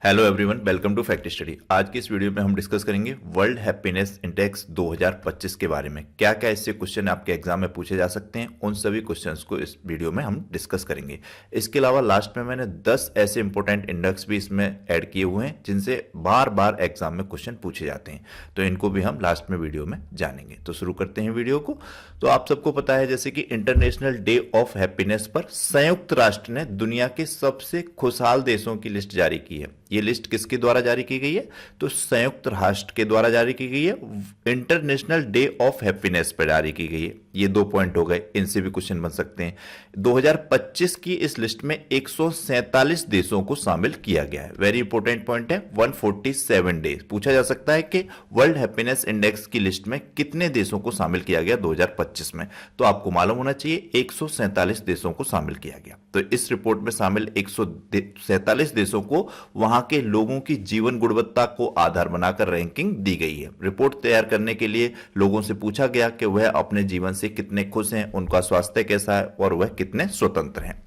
Hello everyone, welcome to fact study. आज की इस वीडियो में हम डिस्कस करेंगे वर्ल्ड हैप्पीनेस इंडेक्स 2025 के बारे में। क्या क्या इससे क्वेश्चन आपके एग्जाम में पूछे जा सकते हैं, उन सभी क्वेश्चंस को इस वीडियो में हम डिस्कस करेंगे। इसके अलावा लास्ट में मैंने 10 ऐसे इंपॉर्टेंट इंडेक्स भी इसमें ऐड किए हुए हैं जिनसे बार बार एग्जाम में क्वेश्चन पूछे जाते हैं, तो इनको भी हम लास्ट में वीडियो में जानेंगे। तो शुरू करते हैं वीडियो को। तो आप सबको पता है जैसे कि इंटरनेशनल डे ऑफ हैप्पीनेस पर संयुक्त राष्ट्र ने दुनिया के सबसे खुशहाल देशों की लिस्ट जारी की है। ये लिस्ट किसके द्वारा जारी की गई है? तो संयुक्त राष्ट्र के द्वारा जारी की गई है। इंटरनेशनल डे ऑफ हैप्पीनेस पर जारी की गई है। ये 2 पॉइंट हो गए, इनसे भी क्वेश्चन बन सकते हैं। 2025 की इस लिस्ट में 147 देशों को शामिल किया गया है। वेरी इंपॉर्टेंट पॉइंट है, 147 डेज। पूछा जा सकता है कि वर्ल्ड हैप्पीनेस इंडेक्स की लिस्ट में कितने देशों को शामिल किया गया 2025 में, तो आपको मालूम होना चाहिए 147 देशों को शामिल किया गया। तो इस रिपोर्ट में शामिल 147 देशों को वहां के लोगों की जीवन गुणवत्ता को आधार बनाकर रैंकिंग दी गई है। रिपोर्ट तैयार करने के लिए लोगों से पूछा गया कि वह अपने जीवन से कितने खुश हैं, उनका स्वास्थ्य कैसा है और वह कितने स्वतंत्र हैं।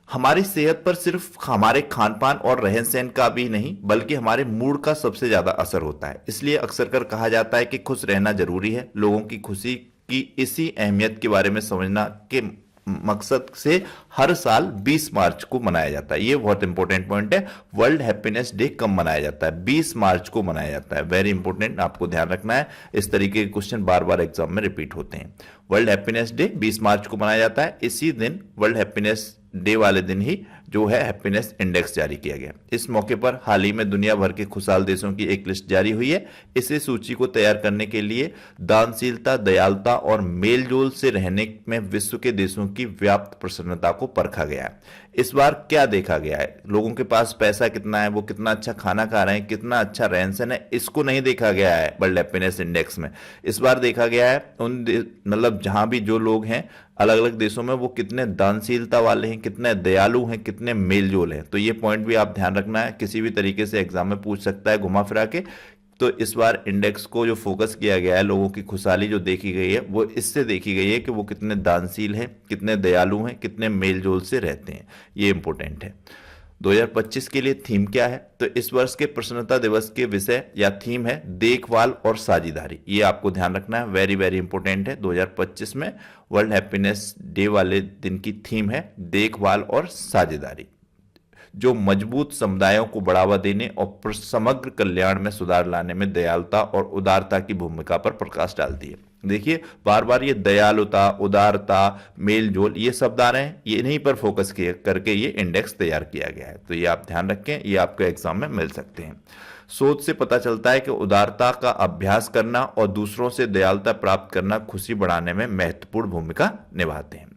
हमारी सेहत पर सिर्फ हमारे खान पान और रहन सहन का भी नहीं बल्कि हमारे मूड का सबसे ज्यादा असर होता है। इसलिए अक्सर कर कहा जाता है कि खुश रहना जरूरी है। लोगों की खुशी की इसी अहमियत के बारे में समझना के मकसद से हर साल 20 मार्च को मनाया जाता है। ये बहुत इंपॉर्टेंट पॉइंट है। वर्ल्ड हैप्पीनेस डे कब मनाया जाता है? 20 मार्च को मनाया जाता है। वेरी इंपॉर्टेंट, आपको ध्यान रखना है। इस तरीके के क्वेश्चन बार बार एग्जाम में रिपीट होते हैं। वर्ल्ड हैप्पीनेस डे 20 मार्च को मनाया जाता है। इसी दिन, वर्ल्ड हैप्पीनेस डे वाले दिन ही जो है हैप्पीनेस इंडेक्स जारी किया गया। इस मौके पर हाल ही में दुनिया भर के खुशहाल देशों की एक लिस्ट जारी हुई है। इसे सूची को तैयार करने के लिए दानशीलता, दयालुता और मेलजोल से रहने में विश्व के देशों की व्याप्त प्रसन्नता को परखा गया है। इस बार क्या देखा गया है? लोगों के पास पैसा कितना है, वो कितना अच्छा खाना खा रहे हैं, कितना अच्छा रहन सहन है, इसको नहीं देखा गया है वर्ल्ड हैप्पीनेस इंडेक्स में। इस बार देखा गया है मतलब जहां भी जो लोग हैं अलग अलग देशों में, वो कितने दानशीलता वाले हैं, कितने दयालु हैं, कितने मेलजोल हैं। तो ये पॉइंट भी आप ध्यान रखना है, किसी भी तरीके से एग्जाम में पूछ सकता है घुमा फिरा के। तो इस बार इंडेक्स को जो फोकस किया गया है, लोगों की खुशहाली जो देखी गई है, वो इससे देखी गई है कि वो कितने दानशील हैं, कितने दयालु हैं, कितने मेलजोल से रहते हैं। ये इंपॉर्टेंट है। 2025 के लिए थीम क्या है? तो इस वर्ष के प्रसन्नता दिवस के विषय या थीम है देखभाल और साझेदारी। ये आपको ध्यान रखना है, वेरी वेरी इंपॉर्टेंट है। 2025 में वर्ल्ड हैप्पीनेस डे वाले दिन की थीम है देखभाल और साझेदारी, जो मजबूत समुदायों को बढ़ावा देने और समग्र कल्याण में सुधार लाने में दयालुता और उदारता की भूमिका पर प्रकाश डालती है। देखिए बार बार ये दयालुता, उदारता, मेलजोल, ये शब्द आ रहे हैं, ये इन्हीं पर फोकस करके ये इंडेक्स तैयार किया गया है। तो ये आप ध्यान रखें, ये आपको एग्जाम में मिल सकते हैं। शोध से पता चलता है कि उदारता का अभ्यास करना और दूसरों से दयालुता प्राप्त करना खुशी बढ़ाने में महत्वपूर्ण भूमिका निभाते हैं।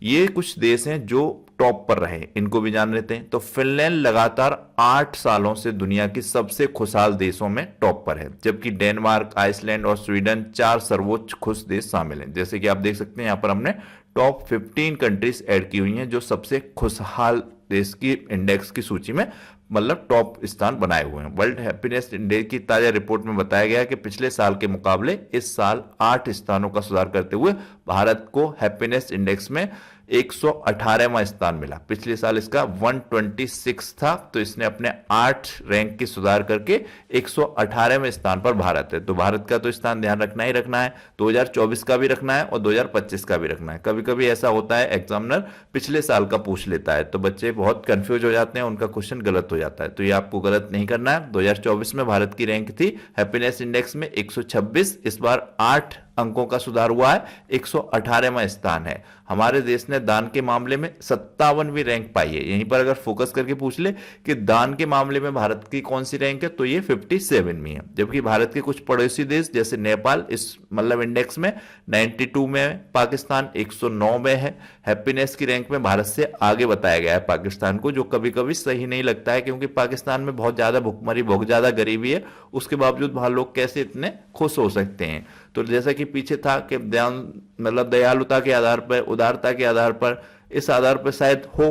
ये कुछ देश हैं जो टॉप पर रहे, इनको भी जान लेते हैं। तो फिनलैंड लगातार 8 सालों से दुनिया की सबसे खुशहाल देशों में टॉप पर है, जबकि डेनमार्क, आइसलैंड और स्वीडन 4 सर्वोच्च खुश देश शामिल हैं। जैसे कि आप देख सकते हैं यहाँ पर हमने टॉप 15 कंट्रीज ऐड की हुई हैं जो सबसे खुशहाल देश की इंडेक्स की सूची में मतलब टॉप स्थान बनाए हुए हैं। वर्ल्ड हैप्पीनेस इंडेक्स की ताजा रिपोर्ट में बताया गया कि पिछले साल के मुकाबले इस साल 8 स्थानों का सुधार करते हुए भारत को हैप्पीनेस इंडेक्स में 118वां स्थान मिला। पिछले साल इसका 126 था, तो इसने अपने 8 रैंक की सुधार करके 118वें स्थान पर भारत है। तो भारत का तो स्थान ध्यान रखना ही रखना है, 2024 का भी रखना है और 2025 का भी रखना है। कभी कभी ऐसा होता है एग्जामिनर पिछले साल का पूछ लेता है, तो बच्चे बहुत कंफ्यूज हो जाते हैं, उनका क्वेश्चन गलत हो जाता है। तो ये आपको गलत नहीं करना है। 2024 में भारत की रैंक थी हैप्पीनेस इंडेक्स में 126, इस बार 8 अंकों का सुधार हुआ है, 118वां स्थान है। हमारे देश ने दान के मामले में 57वीं रैंक पाई है। यहीं पर अगर फोकस करके पूछ ले कि दान के मामले में भारत की कौन सी रैंक है, तो ये 57वीं है। जबकि भारत के कुछ पड़ोसी देश जैसे नेपाल इस मतलब इंडेक्स में 92 में है, पाकिस्तान 109 में है। हैप्पीनेस की रैंक में भारत से आगे बताया गया है पाकिस्तान को, जो कभी कभी सही नहीं लगता है, क्योंकि पाकिस्तान में बहुत ज्यादा भुखमरी, बहुत ज्यादा गरीबी है, उसके बावजूद वहां लोग कैसे इतने खुश हो सकते हैं। तो जैसा कि पीछे था कि ध्यान मतलब दयालुता के आधार पर, उदारता के आधार पर, इस आधार पर शायद हो।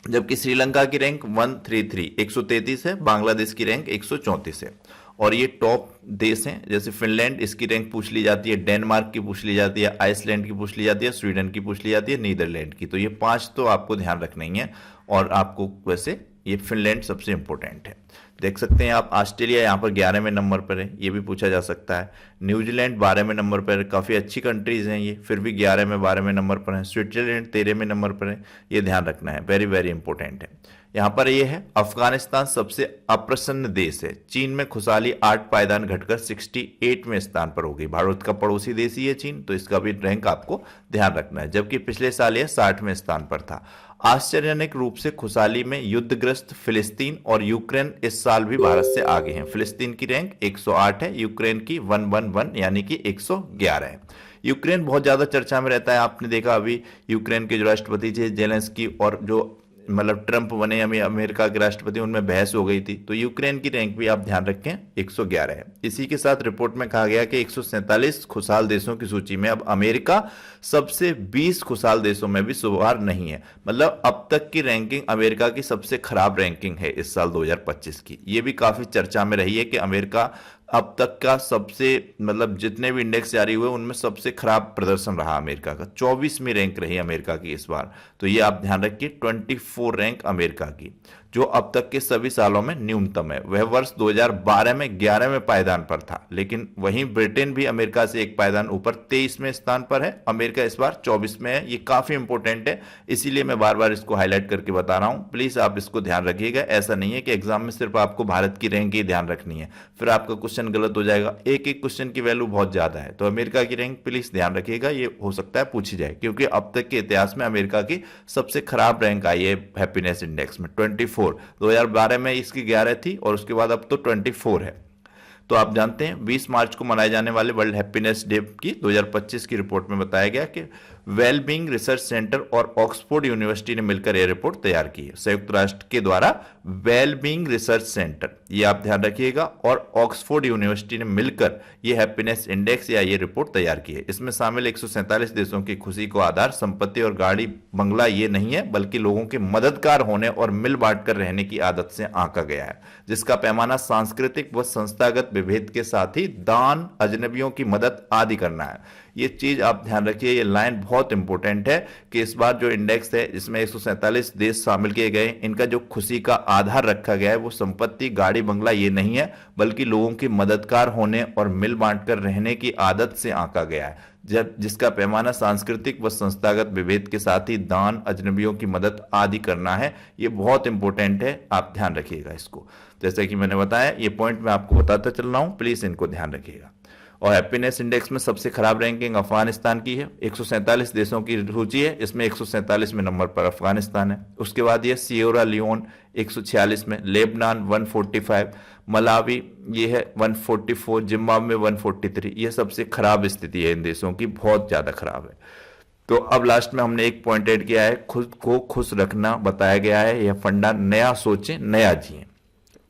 जबकि श्रीलंका की रैंक 133 है, बांग्लादेश की रैंक 134 है। और ये टॉप देश हैं, जैसे फिनलैंड, इसकी रैंक पूछ ली जाती है, डेनमार्क की पूछ ली जाती है, आइसलैंड की पूछ ली जाती है, स्वीडन की पूछ ली जाती है, नीदरलैंड की। तो ये 5 तो आपको ध्यान रखना ही है और आपको वैसे ये फिनलैंड सबसे इंपॉर्टेंट है। देख सकते हैं आप, ऑस्ट्रेलिया यहाँ पर 11वें नंबर पर है, ये भी पूछा जा सकता है। न्यूजीलैंड 12वें नंबर पर है, काफ़ी अच्छी कंट्रीज हैं ये, फिर भी 11वें 12वें नंबर पर है। स्विट्जरलैंड 13वें नंबर पर है, ये ध्यान रखना है, वेरी वेरी इंपॉर्टेंट है। यहाँ पर ये है, अफगानिस्तान सबसे अप्रसन्न देश है। चीन में खुशहाली 8 पायदान घटकर 68वें स्थान पर हो गई। भारत का पड़ोसी देश ही है चीन, तो इसका भी रैंक आपको ध्यान रखना है, जबकि पिछले साल यह 60वें स्थान पर था। आश्चर्यजनक रूप से खुशहाली में युद्धग्रस्त फिलिस्तीन और यूक्रेन इस साल भी भारत से आगे हैं। फिलिस्तीन की रैंक 108 है, यूक्रेन की 111 यानी कि 111 है। यूक्रेन बहुत ज्यादा चर्चा में रहता है, आपने देखा अभी यूक्रेन के जो राष्ट्रपति थे जेलेंस्की और जो मतलब ट्रंप बने अमेरिका के राष्ट्रपति, उनमें बहस हो गई थी। तो यूक्रेन की रैंक भी आप ध्यान रखें 111 है। इसी के साथ रिपोर्ट में कहा गया कि 147 खुशहाल देशों की सूची में अब अमेरिका सबसे 20 खुशहाल देशों में भी शुमार नहीं है। मतलब अब तक की रैंकिंग अमेरिका की सबसे खराब रैंकिंग है इस साल 2025 की। ये भी काफी चर्चा में रही है कि अमेरिका अब तक का सबसे मतलब जितने भी इंडेक्स जारी हुए उनमें सबसे खराब प्रदर्शन रहा अमेरिका का। 24वीं रैंक रही अमेरिका की इस बार। तो ये आप ध्यान रखिए, 24 रैंक अमेरिका की, जो अब तक के सभी सालों में न्यूनतम है। वह वर्ष 2012 में 11वें पायदान पर था, लेकिन वहीं ब्रिटेन भी अमेरिका से एक पायदान ऊपर 23वें स्थान पर है। अमेरिका इस बार 24 में है। ये काफी इंपॉर्टेंट है, इसीलिए मैं बार बार इसको हाईलाइट करके बता रहा हूं। प्लीज आप इसको ध्यान रखिएगा। ऐसा नहीं है कि एग्जाम में सिर्फ आपको भारत की रैंक ही ध्यान रखनी है, फिर आपका क्वेश्चन गलत हो जाएगा। एक एक क्वेश्चन की वैल्यू बहुत ज्यादा है, तो अमेरिका की रैंक प्लीज ध्यान रखिएगा। ये हो सकता है पूछी जाए, क्योंकि अब तक के इतिहास में अमेरिका की सबसे खराब रैंक आई है हैप्पीनेस इंडेक्स में 24। 2012 में इसकी 11 थी और उसके बाद अब तो 24 है। तो आप जानते हैं 20 मार्च को मनाए जाने वाले वर्ल्ड हैप्पीनेस डे की 2025 की रिपोर्ट में बताया गया कि वेलबींग रिसर्च सेंटर और ऑक्सफोर्ड यूनिवर्सिटी ने मिलकर यह रिपोर्ट तैयार की है। संयुक्त राष्ट्र के द्वारा वेलबींग रिसर्च सेंटर, ये आप ध्यान रखिएगा, और ऑक्सफोर्ड यूनिवर्सिटी ने मिलकर यह हैप्पीनेस इंडेक्स या ये रिपोर्ट तैयार की है। इसमें शामिल 147 देशों की खुशी को आधार संपत्ति और गाड़ी बंगला ये नहीं है, बल्कि लोगों के मददगार होने और मिल बांट कर रहने की आदत से आंका गया है, जिसका पैमाना सांस्कृतिक व संस्थागत विभेद के साथ ही दान, अजनबियों की मदद आदि करना है। ये चीज आप ध्यान रखिए, ये लाइन बहुत इंपॉर्टेंट है कि इस बार जो इंडेक्स है इसमें 147 देश शामिल किए गए, इनका जो खुशी का आधार रखा गया है वो संपत्ति, गाड़ी बंगला ये नहीं है, बल्कि लोगों की मददगार होने और मिल बांट कर रहने की आदत से आंका गया है, जब जिसका पैमाना सांस्कृतिक व संस्थागत विभेद के साथ ही दान, अजनबियों की मदद आदि करना है। ये बहुत इंपॉर्टेंट है, आप ध्यान रखिएगा इसको। जैसे कि मैंने बताया, ये पॉइंट मैं आपको बताता चल रहा हूं, प्लीज इनको ध्यान रखिएगा। और हैप्पीनेस इंडेक्स में सबसे खराब रैंकिंग अफगानिस्तान की है। 147 देशों की सूची है, इसमें 147वें नंबर पर अफगानिस्तान है। उसके बाद ये सिएरा लियोन 146 में, लेबनान 145, मलावी ये है 144, जिम्बाब्वे 143। ये सबसे खराब स्थिति है इन देशों की, बहुत ज्यादा खराब है। तो अब लास्ट में हमने एक पॉइंट ऐड किया है, खुद को खुश रखना बताया गया है। यह फंडा नया सोचें नया जिए,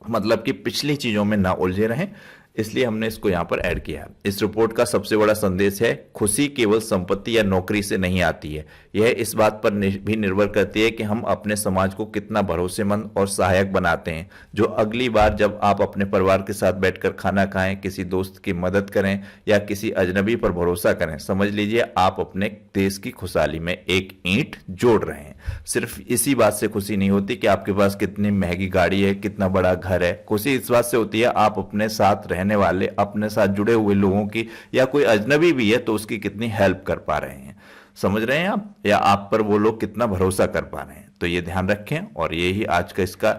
मतलब कि पिछली चीजों में ना उलझे रहें, इसलिए हमने इसको यहां पर ऐड किया है। इस रिपोर्ट का सबसे बड़ा संदेश है, खुशी केवल संपत्ति या नौकरी से नहीं आती है। यह इस बात पर भी निर्भर करती है कि हम अपने समाज को कितना भरोसेमंद और सहायक बनाते हैं। जो अगली बार जब आप अपने परिवार के साथ बैठकर खाना खाएं, किसी दोस्त की मदद करें या किसी अजनबी पर भरोसा करें, समझ लीजिए आप अपने देश की खुशहाली में एक ईंट जोड़ रहे हैं। सिर्फ इसी बात से खुशी नहीं होती कि आपके पास कितनी महंगी गाड़ी है, कितना बड़ा घर है। खुशी इस बात से होती है आप अपने साथ रहने वाले, अपने साथ जुड़े हुए लोगों की, या कोई अजनबी भी है तो उसकी कितनी हेल्प कर पा रहे हैं। समझ रहे हैं आप, या आप पर वो लोग कितना भरोसा कर पा रहे हैं। तो ये ध्यान रखें, और यही आज का इसका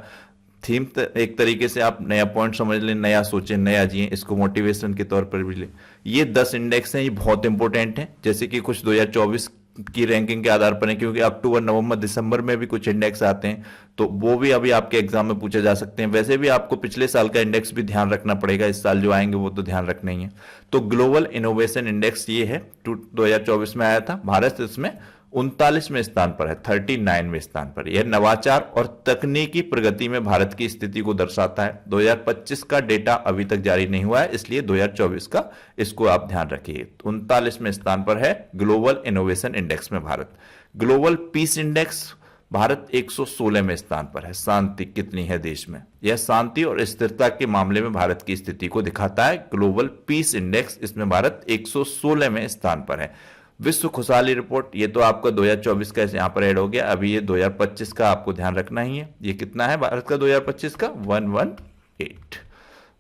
थीम। एक तरीके से आप नया पॉइंट समझ लें, नया सोचें नया जिए, इसको मोटिवेशन के तौर पर भी लें। ये 10 इंडेक्स हैं, ये बहुत इंपॉर्टेंट हैं। जैसे कि कुछ 2024 की रैंकिंग के आधार पर है, क्योंकि अक्टूबर, नवंबर, दिसंबर में भी कुछ इंडेक्स आते हैं, तो वो भी अभी आपके एग्जाम में पूछे जा सकते हैं। वैसे भी आपको पिछले साल का इंडेक्स भी ध्यान रखना पड़ेगा, इस साल जो आएंगे वो तो ध्यान रखना ही है। तो ग्लोबल इनोवेशन इंडेक्स ये है, 2024 में आया था। भारत इसमें 39वें स्थान पर है, 39वें स्थान पर। यह नवाचार और तकनीकी प्रगति में भारत की स्थिति को दर्शाता है। 2025 का डेटा अभी तक जारी नहीं हुआ है, इसलिए 2024 का इसको आप ध्यान रखिए। 39वें स्थान पर है ग्लोबल इनोवेशन इंडेक्स में Bharat. Global peace index Bharat 116वें स्थान पर है। शांति कितनी है देश में, यह शांति और स्थिरता के मामले में भारत की स्थिति को दिखाता है। ग्लोबल पीस इंडेक्स, इसमें भारत 116वें स्थान पर है। विश्व खुशहाली रिपोर्ट, ये तो आपका 2024 का यहाँ पर ऐड हो गया, अभी ये 2025 का आपको ध्यान रखना ही है। ये कितना है भारत का 2025 का? 118।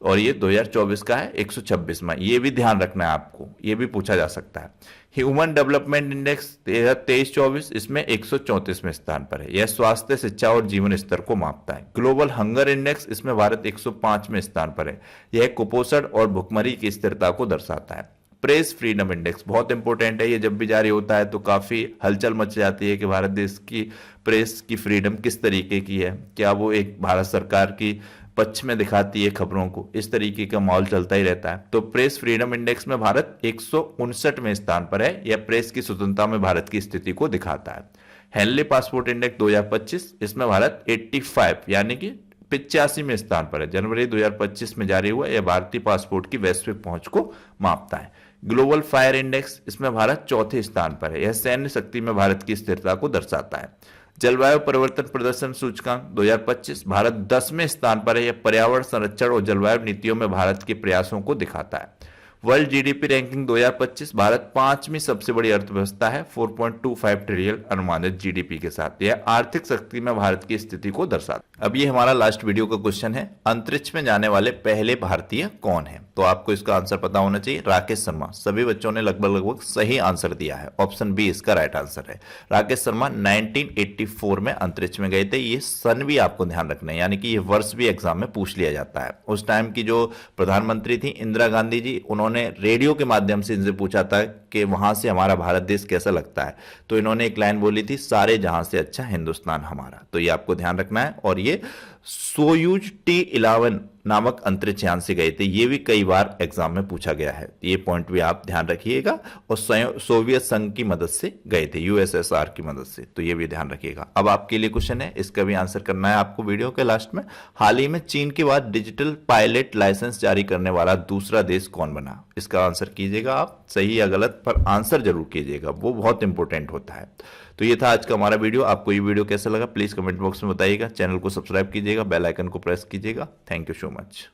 और ये 2024 का है 126वां, ये भी ध्यान रखना है आपको, ये भी पूछा जा सकता है। ह्यूमन डेवलपमेंट इंडेक्स 23-24, इसमें 134वें स्थान पर है। यह स्वास्थ्य, शिक्षा और जीवन स्तर को मापता है। ग्लोबल हंगर इंडेक्स, इसमें भारत 105वें स्थान पर है। यह कुपोषण और भुखमरी की स्थिरता को दर्शाता है। प्रेस फ्रीडम इंडेक्स बहुत इंपॉर्टेंट है, ये जब भी जारी होता है तो काफी हलचल मच जाती है कि भारत देश की प्रेस की फ्रीडम किस तरीके की है, क्या वो एक भारत सरकार की पक्ष में दिखाती है खबरों को, इस तरीके का माहौल चलता ही रहता है। तो प्रेस फ्रीडम इंडेक्स में भारत 159वें स्थान पर है। यह प्रेस की स्वतंत्रता में भारत की स्थिति को दिखाता है। हेनली पासपोर्ट इंडेक्स 2025, इसमें भारत 85 यानी कि 85वें स्थान पर है। जनवरी 2025 में जारी हुआ, यह भारतीय पासपोर्ट की वैश्विक पहुंच को मापता है। ग्लोबल फायर इंडेक्स, इसमें भारत चौथे स्थान पर है। यह सैन्य शक्ति में भारत की स्थिरता को दर्शाता है। जलवायु परिवर्तन प्रदर्शन सूचकांक 2025, भारत 10वें स्थान पर है। यह पर्यावरण संरक्षण और जलवायु नीतियों में भारत के प्रयासों को दिखाता है। वर्ल्ड जीडीपी रैंकिंग 2025, भारत 5वीं सबसे बड़ी अर्थव्यवस्था है 4.25 ट्रिलियन अनुमानित जीडीपी के साथ। यह आर्थिक शक्ति में भारत की स्थिति को दर्शाता है। अब ये हमारा लास्ट वीडियो का क्वेश्चन है, अंतरिक्ष में जाने वाले पहले भारतीय कौन है? तो आपको इसका आंसर पता होना चाहिए, राकेश शर्मा। सभी बच्चों ने लगभग सही आंसर दिया है, ऑप्शन बी इसका राइट आंसर है। राकेश शर्मा 1984 में अंतरिक्ष में गए थे। ये सन भी आपको ध्यान रखना है, यानी कि ये वर्ष भी एग्जाम में पूछ लिया जाता है। उस टाइम की जो प्रधानमंत्री थी इंदिरा गांधी जी, उन्होंने रेडियो के माध्यम से इनसे पूछा था कि वहां से हमारा भारत देश कैसा लगता है, तो इन्होंने एक लाइन बोली थी, सारे जहां से अच्छा हिंदुस्तान हमारा। तो ये आपको ध्यान रखना है। और ये सोयूज T11 नामक अंतरिक्ष यान से गए थे, ये भी कई बार एग्जाम में पूछा गया है, ये पॉइंट भी आप ध्यान रखिएगा। और सोवियत संघ की मदद से गए थे, यूएसएसआर की मदद से, तो ये भी ध्यान रखिएगा। अब आपके लिए क्वेश्चन है, इसका भी आंसर करना है आपको वीडियो के लास्ट में। हाल ही में चीन के बाद डिजिटल पायलट लाइसेंस जारी करने वाला दूसरा देश कौन बना? इसका आंसर कीजिएगा आप, सही या गलत पर आंसर जरूर कीजिएगा, वो बहुत इंपॉर्टेंट होता है। तो ये था आज का हमारा वीडियो। आपको ये वीडियो कैसा लगा प्लीज कमेंट बॉक्स में बताइएगा। चैनल को सब्सक्राइब कीजिएगा, बेल आइकन को प्रेस कीजिएगा। Thank you so much.